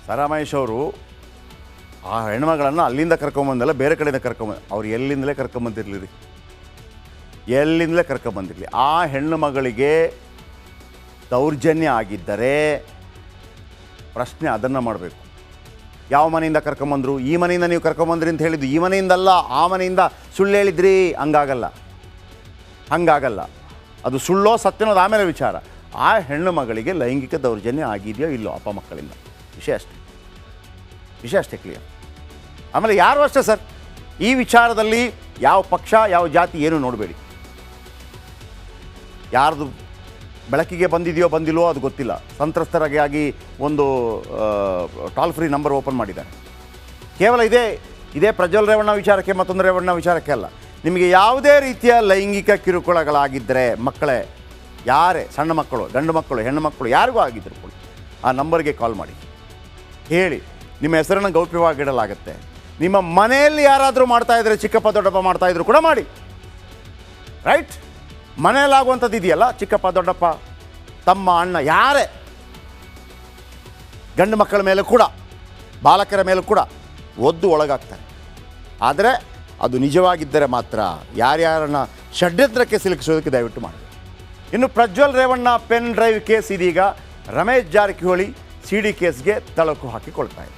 ಸಾರಾ ಮಹೇಶ್ ಅವರು ಆ ಹೆಣ್ಮಗಳನ್ನು ಅಲ್ಲಿಂದ ಕರ್ಕೊಂಬಂದಲ್ಲ, ಬೇರೆ ಕಡೆಯಿಂದ ಕರ್ಕೊಂಬಂದು, ಅವ್ರು ಎಲ್ಲಿಂದಲೇ ಕರ್ಕೊಂಬಂದಿರಲಿ ರೀ, ಎಲ್ಲಿಂದಲೇ ಕರ್ಕೊಂಬಂದಿರಲಿ, ಆ ಹೆಣ್ಣು ಮಗಳಿಗೆ ದೌರ್ಜನ್ಯ ಆಗಿದ್ದರೆ ಪ್ರಶ್ನೆ ಅದನ್ನು ಮಾಡಬೇಕು. ಯಾವ ಮನೆಯಿಂದ ಕರ್ಕೊಂಬಂದರು, ಈ ಮನೆಯಿಂದ ನೀವು ಕರ್ಕೊಂಬಂದ್ರಿ ಅಂತ ಹೇಳಿದ್ದು, ಈ ಮನೆಯಿಂದಲ್ಲ ಆ ಮನೆಯಿಂದ ಸುಳ್ಳು ಹೇಳಿದ್ರಿ, ಹಂಗಾಗಲ್ಲ. ಅದು ಸುಳ್ಳೋ ಸತ್ಯನೋದು ಆಮೇಲೆ ವಿಚಾರ. ಆ ಹೆಣ್ಣು ಮಗಳಿಗೆ ಲೈಂಗಿಕ ದೌರ್ಜನ್ಯ ಆಗಿದೆಯೋ ಇಲ್ಲೋ ಅಪ್ಪ ಮಕ್ಕಳಿಂದ, ವಿಷಯ ಅಷ್ಟೇ ಕ್ಲಿಯರ್. ಆಮೇಲೆ ಯಾರು ಅಷ್ಟೇ ಸರ್, ಈ ವಿಚಾರದಲ್ಲಿ ಯಾವ ಪಕ್ಷ ಯಾವ ಜಾತಿ ಏನು ನೋಡಬೇಡಿ. ಯಾರ್ದು ಬೆಳಕಿಗೆ ಬಂದಿದೆಯೋ ಬಂದಿಲ್ಲೋ ಅದು ಗೊತ್ತಿಲ್ಲ. ಸಂತ್ರಸ್ತರಾಗಿ ಒಂದು ಟೋಲ್ ಫ್ರೀ ನಂಬರ್ ಓಪನ್ ಮಾಡಿದ್ದಾರೆ. ಕೇವಲ ಇದೇ ಪ್ರಜ್ವಲ್ ರೇವಣ್ಣ ವಿಚಾರಕ್ಕೆ, ಮತ್ತೊಂದು ರೇವಣ್ಣ ವಿಚಾರಕ್ಕೆ ಅಲ್ಲ. ನಿಮಗೆ ಯಾವುದೇ ರೀತಿಯ ಲೈಂಗಿಕ ಕಿರುಕುಳಗಳಾಗಿದ್ದರೆ, ಮಕ್ಕಳೇ, ಯಾರೇ, ಸಣ್ಣ ಮಕ್ಕಳು, ಗಂಡು ಮಕ್ಕಳು, ಹೆಣ್ಣು ಮಕ್ಕಳು, ಯಾರಿಗೂ ಆಗಿದ್ದರು ಕೂಡ ಆ ನಂಬರ್ಗೆ ಕಾಲ್ ಮಾಡಿ, ಹೇಳಿ. ನಿಮ್ಮ ಹೆಸರನ್ನು ಗೌಪ್ಯವಾಗಿಡಲಾಗುತ್ತೆ. ನಿಮ್ಮ ಮನೆಯಲ್ಲಿ ಯಾರಾದರೂ ಮಾಡ್ತಾಯಿದ್ರೆ, ಚಿಕ್ಕಪ್ಪ ದೊಡ್ಡಪ್ಪ ಮಾಡ್ತಾಯಿದ್ರು ಕೂಡ ಮಾಡಿ. ರೈಟ್? ಮನೆಯಲ್ಲಾಗುವಂಥದ್ದು ಇದೆಯಲ್ಲ, ಚಿಕ್ಕಪ್ಪ ದೊಡ್ಡಪ್ಪ ತಮ್ಮ ಅಣ್ಣ ಯಾರೇ, ಗಂಡು ಮಕ್ಕಳ ಮೇಲೆ ಕೂಡ, ಬಾಲಕರ ಮೇಲೂ ಕೂಡ ಒದ್ದು ಒಳಗಾಗ್ತಾರೆ. ಆದರೆ ಅದು ನಿಜವಾಗಿದ್ದರೆ ಮಾತ್ರ ಯಾರ್ಯಾರನ್ನ ಷಡ್ಯಂತ್ರಕ್ಕೆ ಸಿಲುಕಿಸೋದಕ್ಕೆ ದಯವಿಟ್ಟು ಮಾಡಿ. ಇನ್ನು Prajwal Revanna pen drive case ಇದೀಗ ರಮೇಶ್ ಜಾರಕಿಹೊಳಿ ಸಿಡಿ ಕೇಸ್ಗೆ ತಳಕು ಹಾಕಿಕೊಳ್ತಾ ಇದೆ.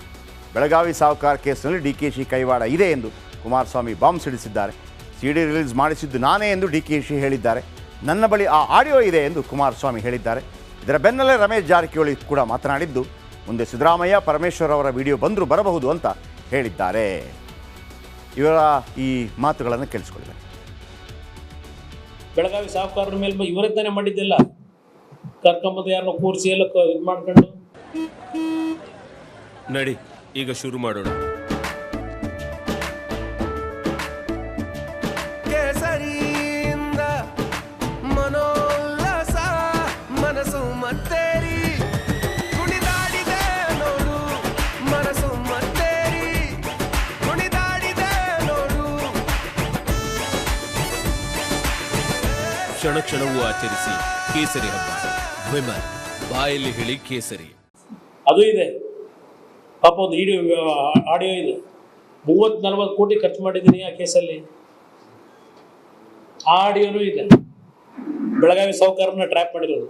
ಬೆಳಗಾವಿ ಸಾಹುಕಾರ ಕೇಸ್ನಲ್ಲಿ ಡಿಕೆಶಿ ಕೈವಾಡ ಇದೆ ಎಂದು ಕುಮಾರಸ್ವಾಮಿ ಬಾಂಬ್ ಸಿಡಿಸಿದ್ದಾರೆ. ಸಿಡಿ ರಿಲೀಸ್ ಮಾಡಿಸಿದ್ದು ನಾನೇ ಎಂದು ಡಿಕೆಶಿ ಹೇಳಿದ್ದಾರೆ. ನನ್ನ ಬಳಿ ಆ ಆಡಿಯೋ ಇದೆ ಎಂದು ಕುಮಾರಸ್ವಾಮಿ ಹೇಳಿದ್ದಾರೆ. ಇದರ ಬೆನ್ನಲ್ಲೇ ರಮೇಶ್ ಜಾರಕಿಹೊಳಿ ಕೂಡ ಮಾತನಾಡಿದ್ದು, ಮುಂದೆ ಸಿದ್ದರಾಮಯ್ಯ ಪರಮೇಶ್ವರ್ ಅವರ ವಿಡಿಯೋ ಬಂದರೂ ಬರಬಹುದು ಅಂತ ಹೇಳಿದ್ದಾರೆ. ಇವರ ಈ ಮಾತುಗಳನ್ನು ಕೇಳಿಸ್ಕೊಳ್ಳಿ. ಬೆಳಗಾವಿ ಸಾಹುಕಾರರ ಮೇಲೆ ಇವರೇ ತಾನೇ ಮಾಡಿದ್ದಿಲ್ಲ, ಕರ್ಕೊಂಬಂದು ಯಾರನ್ನ ಕೂರಿಸಿ ಎಲ್ಲ ಇದು ಮಾಡ್ಕೊಂಡು. ನಡಿ ಈಗ ಶುರು ಮಾಡೋಣ. ಕೇಸರಿಯಿಂದ ಮನೋಲ್ಲಾಸ ಮನಸ್ಸು ಮತ್ತೇರಿ ಕುಣಿದಾಡಿದೆ ನೋಡು, ಮನಸ್ಸು ಮತ್ತೇರಿ ಕುಣಿದಾಡಿದೆ ನೋಡು. ಕ್ಷಣ ಕ್ಷಣವೂ ಆಚರಿಸಿ ಕೇಸರಿ ಹಬ್ಬ. ವಿಮಲ್ ಬಾಯಲ್ಲಿ ಹೇಳಿ ಕೇಸರಿ. ಅದು ಇದೆ ಪಾಪ, ಒಂದು ಆಡಿಯೋ ಇದೆ. 30-40 ಕೋಟಿ ಖರ್ಚು ಮಾಡಿದ್ದೀನಿ ಆ ಕೇಸಲ್ಲಿ. ಆ ಆಡಿಯೋನೂ ಇದೆ. ಬೆಳಗಾವಿ ಸಾಹುಕಾರನ ಟ್ರ್ಯಾಪ್ ಮಾಡಿರೋದು.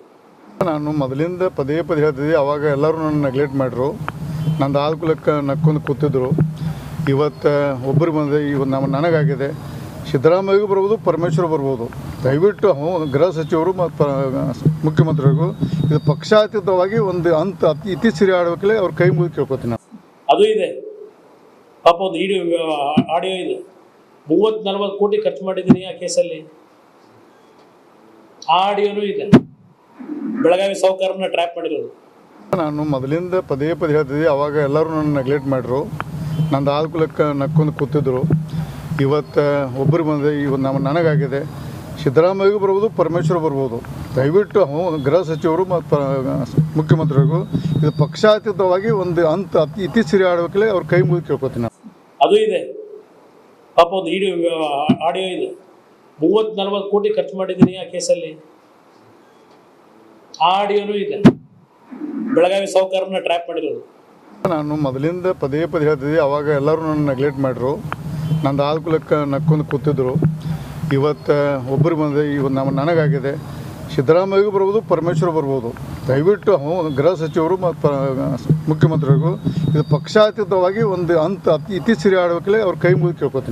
ನಾನು ಮೊದಲಿಂದ ಪದೇ ಹೇಳ್ತಿದ್ದೆ, ಅವಾಗ ಎಲ್ಲರೂ ನನ್ನ ನೆಗ್ಲೆಕ್ಟ್ ಮಾಡಿದ್ರು, ನಂದು ಆಲ್ಕುಲಕ್ಕೆ ನಕ್ಕೊಂಡು ಕೂತಿದ್ರು. ಇವತ್ತು ಒಬ್ಬರು ಬಂದರೆ ಇವತ್ತು ನನಗಾಗಿದೆ. ಸಿದ್ದರಾಮಯ್ಯಗೂ ಬರ್ಬೋದು, ಪರಮೇಶ್ವರ್ ಬರ್ಬೋದು. ದಯವಿಟ್ಟು ಗೃಹ ಸಚಿವರು ಮತ್ತು ಮುಖ್ಯಮಂತ್ರಿಗಳಿಗೂ ಇದು ಪಕ್ಷಾತೀತವಾಗಿ ಒಂದು ಇತ್ತೀಚೆಗೆ ಆಡಬೇಕಲ್ಲೇ ಅವ್ರ ಕೈ ಮುಗಿದು ಕೇಳ್ಕೊತೀನಿ ನಾನು. ಅದು ಇದೆ ಪಾಪ, ಒಂದು ಆಡಿಯೋ ಇದೆ. 30-40 ಕೋಟಿ ಖರ್ಚು ಮಾಡಿದ್ದೀನಿ ಆ ಕೇಸಲ್ಲಿ. ಆ ಆಡಿಯೋನೂ ಇದೆ. ಬೆಳಗಾವಿ ಸಾಹುಕಾರನ ಟ್ರ್ಯಾಪ್ ಮಾಡಿರೋದು. ನಾನು ಮೊದಲಿಂದ ಪದೇ ಹೇಳ್ತಿದ್ದೆ, ಅವಾಗ ಎಲ್ಲರೂ ನನ್ನ ನೆಗ್ಲೆಕ್ಟ್ ಮಾಡಿದ್ರು, ನಂದು ಆಲ್ಕುಲಕ್ಕೆ ನಕ್ಕೊಂಡು ಕೂತಿದ್ರು. ಇವತ್ತು ಒಬ್ಬರು ಬಂದರೆ ಇವತ್ತು ನನಗಾಗಿದೆ. ಸಿದ್ದರಾಮಯ್ಯಗೂ ಬರ್ಬೋದು, ಪರಮೇಶ್ವರ್ ಬರ್ಬೋದು. ದಯವಿಟ್ಟು ಗೃಹ ಸಚಿವರು ಮತ್ತು ಮುಖ್ಯಮಂತ್ರಿಗಳಿಗೂ ಇದು ಪಕ್ಷಾತೀತವಾಗಿ ಒಂದು ಇತ್ತೀಚೆಗೆ ಆಡಬೇಕಲ್ಲೇ ಅವ್ರ ಕೈ ಮುಗಿದು ಕೇಳ್ಕೊತೀನಿ ನಾನು. ಅದು ಇದೆ ಪಾಪ, ಒಂದು ಆಡಿಯೋ ಇದೆ. 30-40 ಕೋಟಿ ಖರ್ಚು ಮಾಡಿದ್ದೀನಿ ಆ ಕೇಸಲ್ಲಿ. ಆ ಆಡಿಯೋನೂ ಇದೆ. ಬೆಳಗಾವಿ ಸಾಹುಕಾರನ ಟ್ರ್ಯಾಪ್ ಮಾಡಿರೋದು. ನಾನು ಮೊದಲಿಂದ ಪದೇ ಹೇಳ್ತಿದ್ದೆ, ಅವಾಗ ಎಲ್ಲರೂ ನನ್ನ ನೆಗ್ಲೆಕ್ಟ್ ಮಾಡಿದ್ರು, ನಂದು ಆಲ್ಕುಲಕ್ಕೆ ನಕ್ಕೊಂಡು ಕೂತಿದ್ರು. ಇವತ್ತು ಒಬ್ಬರು ಬಂದರೆ ಇವತ್ತು ನನಗಾಗಿದೆ. ಸಿದ್ದರಾಮಯ್ಯಗೂ ಬರ್ಬೋದು, ಪರಮೇಶ್ವರ್ ಬರ್ಬೋದು. ದಯವಿಟ್ಟು ಗೃಹ ಸಚಿವರು ಮತ್ತು ಮುಖ್ಯಮಂತ್ರಿಗಳಿಗೂ ಇದು ಪಕ್ಷಾತೀತವಾಗಿ ಒಂದು ಇತ್ತೀಚೆಗೆ ಆಡಬೇಕಲ್ಲೇ ಅವ್ರ ಕೈ ಮುಗಿದು ಕೇಳ್ಕೊತೀನಿ.